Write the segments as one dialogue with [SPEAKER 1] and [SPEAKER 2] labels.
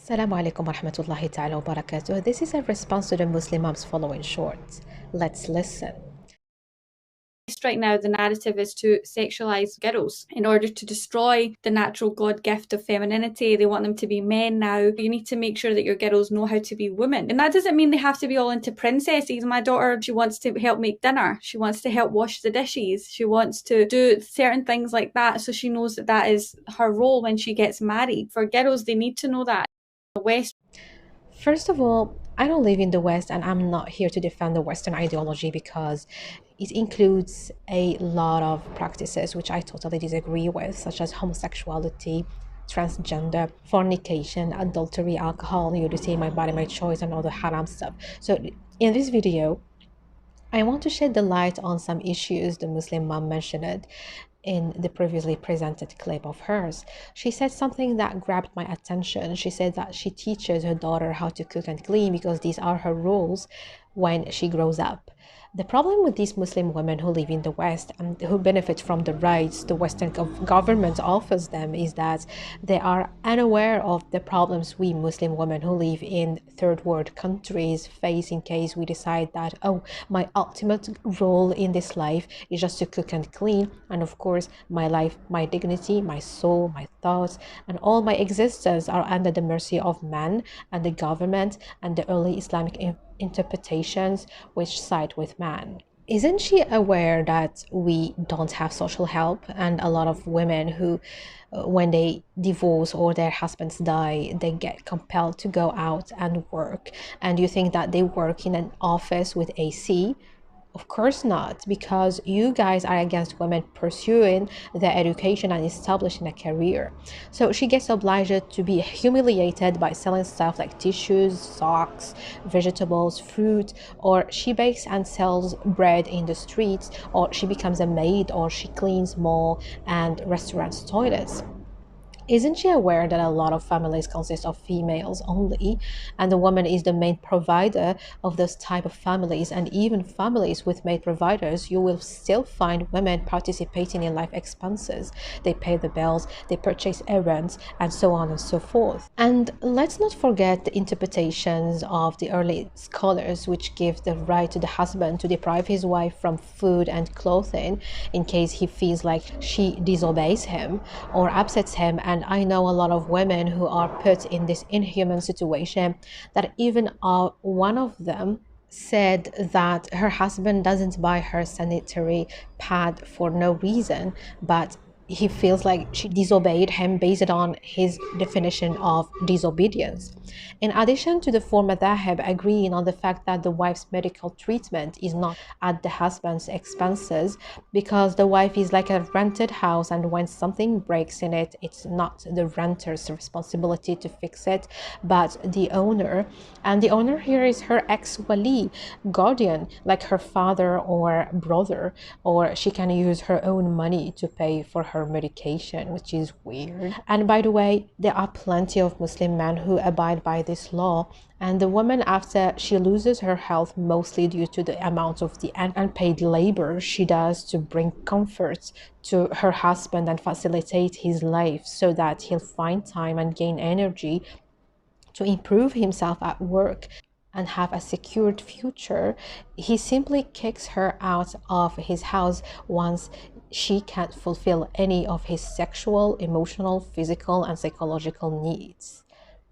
[SPEAKER 1] Assalamu alaikum wa rahmatullahi ta'ala wa barakatuh. This is a response to the Muslim moms following short. Let's listen.
[SPEAKER 2] Right now, the narrative is to sexualize girls in order to destroy the natural God gift of femininity. They want them to be men now. You need to make sure that your girls know how to be women. And that doesn't mean they have to be all into princesses. My daughter, she wants to help make dinner. She wants to help wash the dishes. She wants to do certain things like that. So she knows that that is her role when she gets married. For girls, they need to know that. The West.
[SPEAKER 1] First of all, I don't live in the West and I'm not here to defend the Western ideology because it includes a lot of practices which I totally disagree with, such as homosexuality, transgender, fornication, adultery, alcohol, nudity, my body, my choice, and all the haram stuff. So in this video, I want to shed the light on some issues the Muslim mom mentioned in the previously presented clip of hers. She said something that grabbed my attention. She said that she teaches her daughter how to cook and clean because these are her roles when she grows up. The problem with these Muslim women who live in the West and who benefit from the rights the Western government offers them is that they are unaware of the problems we Muslim women who live in third world countries face in case we decide that, oh, my ultimate role in this life is just to cook and clean, and of course my life, my dignity, my soul, my thoughts, and all my existence are under the mercy of man and the government and the early Islamic interpretations which side with man. Isn't she aware that we don't have social help, and a lot of women who when they divorce or their husbands die, they get compelled to go out and work? And you think that they work in an office with AC? Of course not, because you guys are against women pursuing their education and establishing a career. So she gets obliged to be humiliated by selling stuff like tissues, socks, vegetables, fruit, or she bakes and sells bread in the streets, or she becomes a maid, or she cleans mall and restaurants' toilets. Isn't she aware that a lot of families consist of females only, and the woman is the main provider of those type of families? And even families with maid providers, you will still find women participating in life expenses. They pay the bills, they purchase errands, and so on and so forth. And let's not forget the interpretations of the early scholars, which give the right to the husband to deprive his wife from food and clothing in case he feels like she disobeys him or upsets him. And I know a lot of women who are put in this inhuman situation that even one of them said that her husband doesn't buy her sanitary pad for no reason, but he feels like she disobeyed him based on his definition of disobedience. In addition to the four madhahib agreeing on the fact that the wife's medical treatment is not at the husband's expenses, because the wife is like a rented house, and when something breaks in it, it's not the renter's responsibility to fix it, but the owner. And the owner here is her ex-wali, guardian, like her father or brother, or she can use her own money to pay for her medication, which is weird. And by the way, there are plenty of Muslim men who abide by this law, and the woman, after she loses her health, mostly due to the amount of the unpaid labor she does to bring comfort to her husband and facilitate his life so that he'll find time and gain energy to improve himself at work and have a secured future, he simply kicks her out of his house once she can't fulfill any of his sexual, emotional, physical, and psychological needs.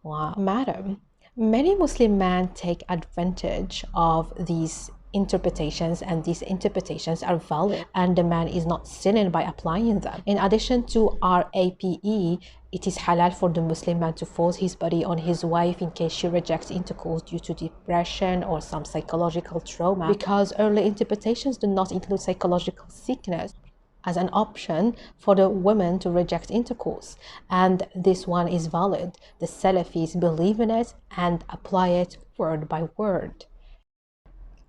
[SPEAKER 1] Wow. Madam, many Muslim men take advantage of these interpretations, and these interpretations are valid, and the man is not sinning by applying them. In addition to RAPE, it is halal for the Muslim man to force his body on his wife in case she rejects intercourse due to depression or some psychological trauma, because early interpretations do not include psychological sickness as an option for the women to reject intercourse, and this one is valid. The Salafis believe in it and apply it word by word.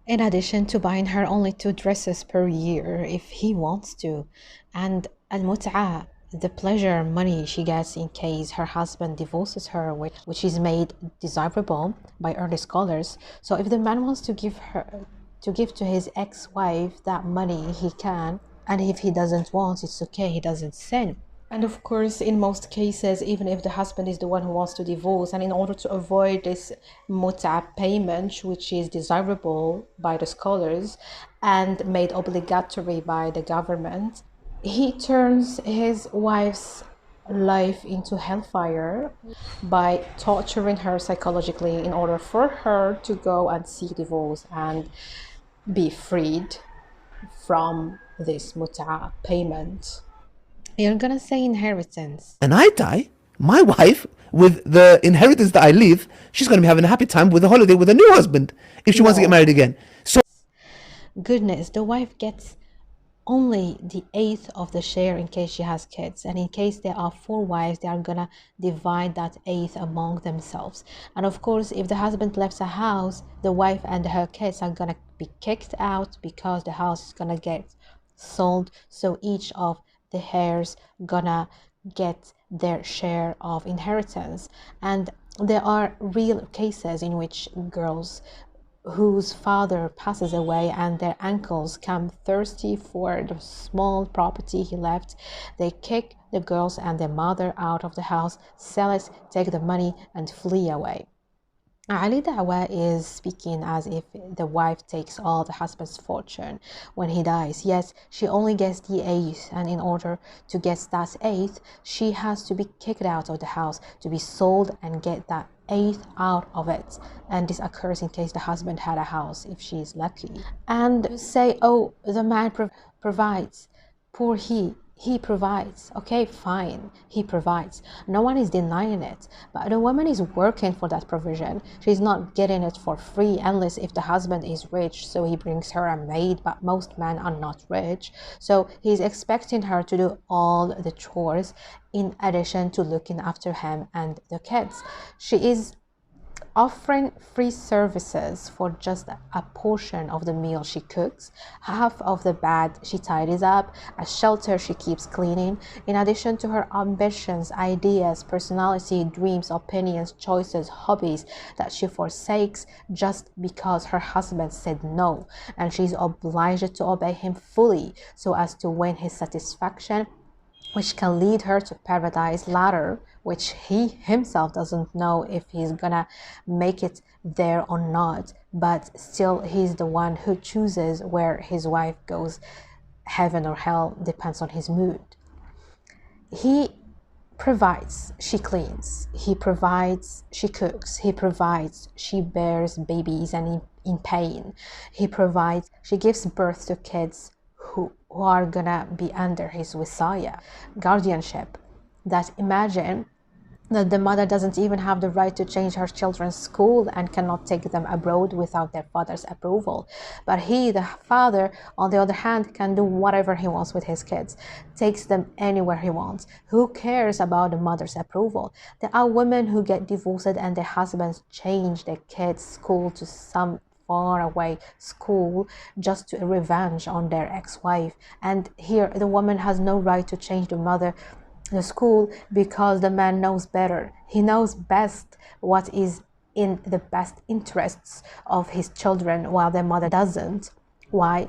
[SPEAKER 1] In addition to buying her only 2 dresses per year if he wants to, and al-mut'a, the pleasure money she gets in case her husband divorces her, which is made desirable by early scholars. So if the man wants to give to his ex-wife that money, he can, and if he doesn't want, it's okay, he doesn't sin. And of course, in most cases, even if the husband is the one who wants to divorce, and in order to avoid this muta payment, which is desirable by the scholars and made obligatory by the government, he turns his wife's life into hellfire by torturing her psychologically in order for her to go and seek divorce and be freed from this muta payment. You're gonna say inheritance.
[SPEAKER 3] And I die, my wife, with the inheritance that I leave, she's going to be having a happy time with a holiday with a new husband if she wants to get
[SPEAKER 1] No.
[SPEAKER 3] married again. So,
[SPEAKER 1] Goodness, the wife gets only the eighth of the share in case she has kids, and in case there are four wives, they are gonna divide that eighth among themselves. And of course, if the husband left a house, the wife and her kids are gonna be kicked out because the house is gonna get sold, so each of the heirs gonna get their share of inheritance. And there are real cases in which girls whose father passes away and their uncles come thirsty for the small property he left, they kick the girls and their mother out of the house, sell it, take the money, and flee away. Ali Dawah is speaking as if the wife takes all the husband's fortune when he dies. Yes, she only gets the eighth, and in order to get that eighth, she has to be kicked out of the house, to be sold and get that eighth out of it. And this occurs in case the husband had a house, if she is lucky. And say, oh, the man provides. Poor he provides. Okay, fine, he provides. No one is denying it, but the woman is working for that provision. She's not getting it for free, unless if the husband is rich, so he brings her a maid, but most men are not rich, so he's expecting her to do all the chores in addition to looking after him and the kids. She is offering free services for just a portion of the meal she cooks, half of the bed she tidies up, a shelter she keeps cleaning, in addition to her ambitions, ideas, personality, dreams, opinions, choices, hobbies that she forsakes just because her husband said no, and she's obliged to obey him fully so as to win his satisfaction, which can lead her to paradise later, which he himself doesn't know if he's gonna make it there or not, but still he's the one who chooses where his wife goes. Heaven or hell depends on his mood. He provides, she cleans. He provides, she cooks. He provides, she bears babies and in pain. He provides, she gives birth to kids who are gonna be under his wisaya, guardianship. That imagine that the mother doesn't even have the right to change her children's school and cannot take them abroad without their father's approval. But he, the father, on the other hand, can do whatever he wants with his kids, takes them anywhere he wants. Who cares about the mother's approval? There are women who get divorced and their husbands change their kids' school to some far away school just to revenge on their ex-wife, and here the woman has no right to change the school because the man knows better. He knows best what is in the best interests of his children, while their mother doesn't. Why?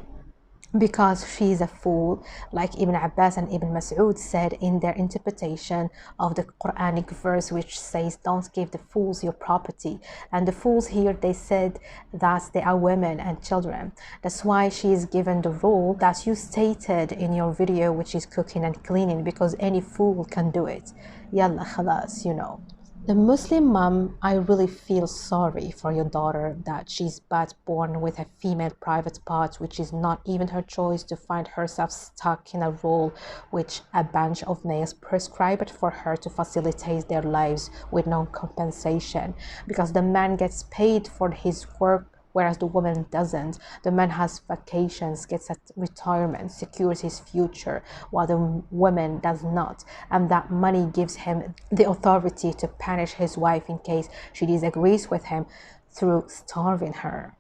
[SPEAKER 1] Because she is a fool, like Ibn Abbas and Ibn Mas'ud said in their interpretation of the Quranic verse which says, don't give the fools your property. And the fools here, they said that they are women and children. That's why she is given the role that you stated in your video, which is cooking and cleaning, because any fool can do it. Yalla khalas, you know. The Muslim mom, I really feel sorry for your daughter that she's but born with a female private part, which is not even her choice, to find herself stuck in a role which a bunch of males prescribed for her to facilitate their lives with no compensation, because the man gets paid for his work whereas the woman doesn't. The man has vacations, gets a retirement, secures his future, while the woman does not. And that money gives him the authority to punish his wife in case she disagrees with him through starving her.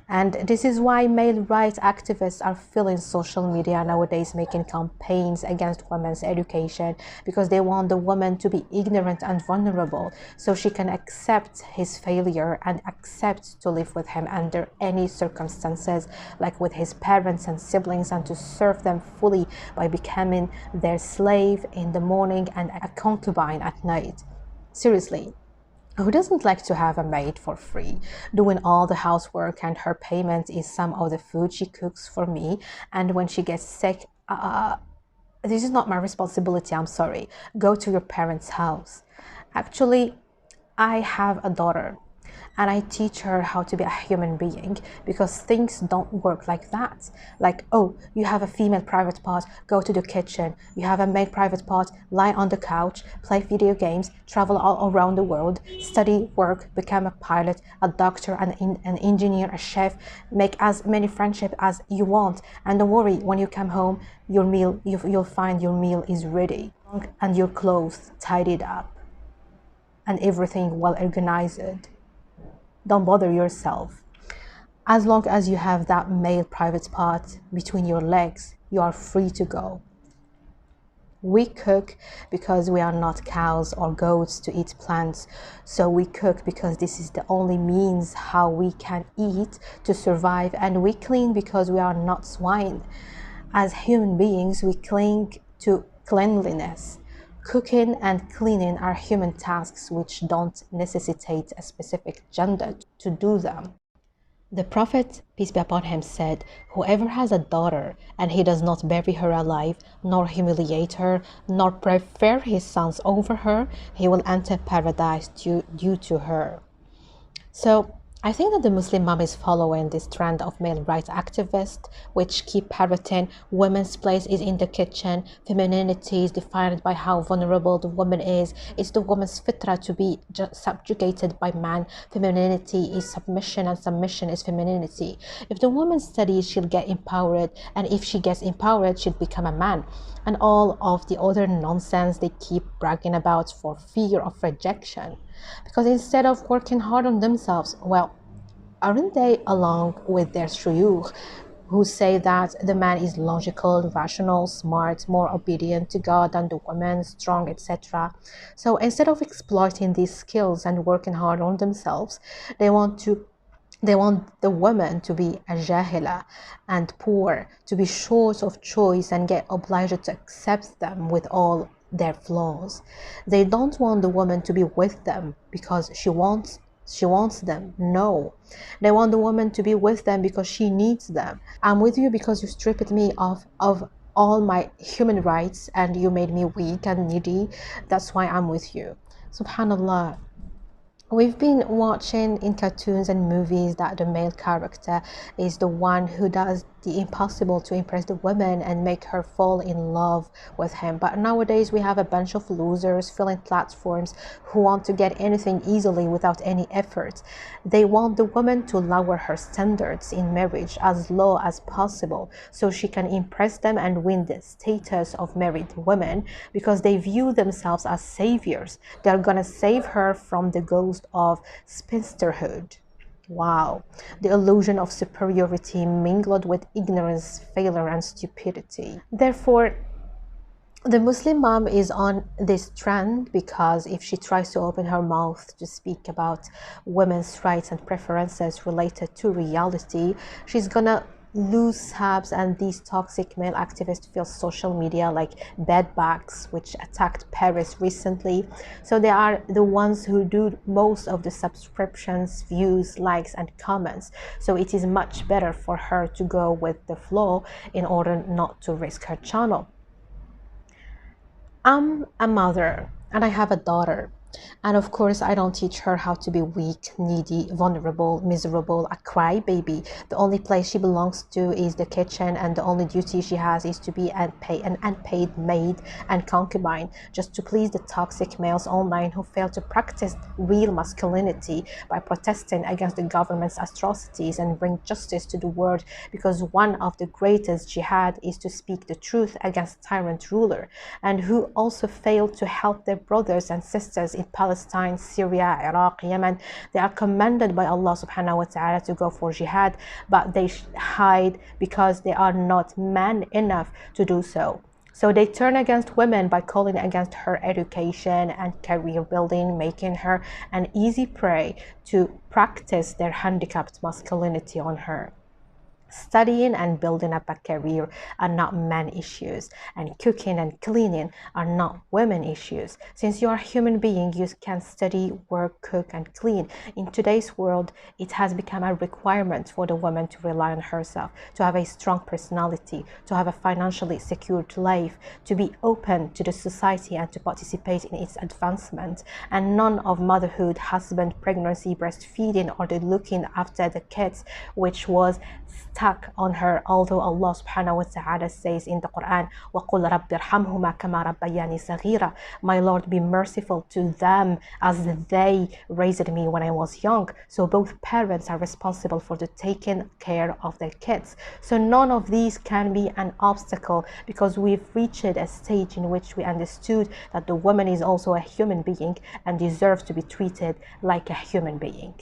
[SPEAKER 1] And this is why male rights activists are filling social media nowadays, making campaigns against women's education because they want the woman to be ignorant and vulnerable so she can accept his failure and accept to live with him under any circumstances, like with his parents and siblings, and to serve them fully by becoming their slave in the morning and a concubine at night. Seriously, who doesn't like to have a maid for free, doing all the housework, and her payment is some of the food she cooks for me, and when she gets sick, this is not my responsibility, I'm sorry. Go to your parents' house. Actually, I have a daughter and I teach her how to be a human being because things don't work like that. Like, oh, you have a female private part, go to the kitchen. You have a male private part, lie on the couch, play video games, travel all around the world, study, work, become a pilot, a doctor, an engineer, a chef, make as many friendships as you want. And don't worry, when you come home, your meal, you'll find your meal is ready and your clothes tidied up and everything well organized. Don't bother yourself. As long as you have that male private part between your legs, you are free to go. We cook because we are not cows or goats to eat plants. So we cook because this is the only means how we can eat to survive. And we clean because we are not swine. As human beings, we cling to cleanliness. Cooking and cleaning are human tasks which don't necessitate a specific gender to do them. The Prophet, peace be upon him, said, whoever has a daughter and he does not bury her alive, nor humiliate her, nor prefer his sons over her, he will enter paradise due to her. So I think that the Muslim mom is following this trend of male rights activists, which keep parroting women's place is in the kitchen, femininity is defined by how vulnerable the woman is, it's the woman's fitra to be subjugated by man, femininity is submission and submission is femininity. If the woman studies, she'll get empowered, and if she gets empowered, she'll become a man. And all of the other nonsense they keep bragging about for fear of rejection. Because instead of working hard on themselves, well, aren't they along with their shuyukh who say that the man is logical, rational, smart, more obedient to God than the woman, strong, etc. So instead of exploiting these skills and working hard on themselves, they want the woman to be a jahila and poor, to be short of choice and get obliged to accept them with all their flaws. They don't want the woman to be with them because she wants them. No, they want the woman to be with them because she needs them. I'm with you because you stripped me of all my human rights and you made me weak and needy. That's why I'm with you. Subhanallah. We've been watching in cartoons and movies that the male character is the one who does the impossible to impress the woman and make her fall in love with him. But nowadays we have a bunch of losers filling platforms who want to get anything easily without any effort. They want the woman to lower her standards in marriage as low as possible so she can impress them and win the status of married women because they view themselves as saviors. They're gonna save her from the ghost of spinsterhood. Wow, the illusion of superiority mingled with ignorance, failure, and stupidity. Therefore, the Muslim mom is on this trend because if she tries to open her mouth to speak about women's rights and preferences related to reality, she's gonna lose sabs, and these toxic male activists fill social media like bedbugs, which attacked Paris recently. So they are the ones who do most of the subscriptions, views, likes, and comments. So it is much better for her to go with the flow in order not to risk her channel. I'm a mother and I have a daughter. And of course, I don't teach her how to be weak, needy, vulnerable, miserable, a crybaby. The only place she belongs to is the kitchen, and the only duty she has is to be an unpaid maid and concubine, just to please the toxic males online who fail to practice real masculinity by protesting against the government's atrocities and bring justice to the world, because one of the greatest jihad is to speak the truth against tyrant ruler, and who also fail to help their brothers and sisters in in Palestine, Syria, Iraq, Yemen, they are commanded by Allah subhanahu wa ta'ala to go for jihad, but they hide because they are not man enough to do so. So they turn against women by calling against her education and career building, making her an easy prey to practice their handicapped masculinity on her. Studying and building up a career are not man issues, and cooking and cleaning are not women issues. Since you are a human being, you can study, work, cook, and clean. In today's world, it has become a requirement for the woman to rely on herself, to have a strong personality, to have a financially secured life, to be open to the society and to participate in its advancement. And none of motherhood, husband, pregnancy, breastfeeding, or the looking after the kids, which was stuck on her, although Allah subhanahu wa ta'ala says in the Quran, وَقُلْ رَبِّ ارْحَمْهُمَا كَمَا رَبَّيَانِي صَغِيرًا, my Lord, be merciful to them as they raised me when I was young. So both parents are responsible for the taking care of their kids. So none of these can be an obstacle, because we've reached a stage in which we understood that the woman is also a human being and deserves to be treated like a human being.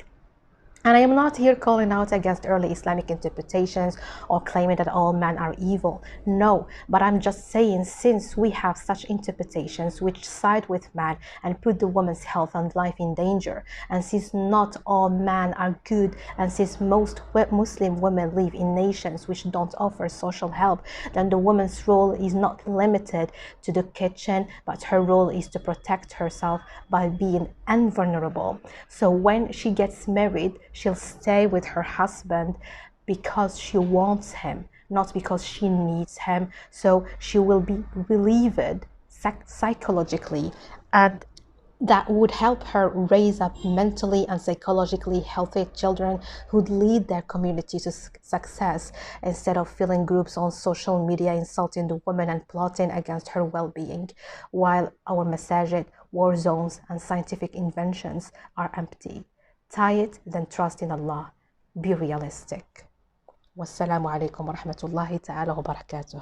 [SPEAKER 1] And I am not here calling out against early Islamic interpretations or claiming that all men are evil. No, but I'm just saying, since we have such interpretations which side with man and put the woman's health and life in danger, and since not all men are good, and since most Muslim women live in nations which don't offer social help, then the woman's role is not limited to the kitchen, but her role is to protect herself by being invulnerable. So when she gets married, she'll stay with her husband because she wants him, not because she needs him. So she will be relieved psychologically, and that would help her raise up mentally and psychologically healthy children who'd lead their community to success, instead of filling groups on social media insulting the woman and plotting against her well-being, while our masajid, war zones, and scientific inventions are empty. Tie it, then trust in Allah. Be realistic. Wassalamu alaikum wa rahmatullahi ta'ala wa barakatuh.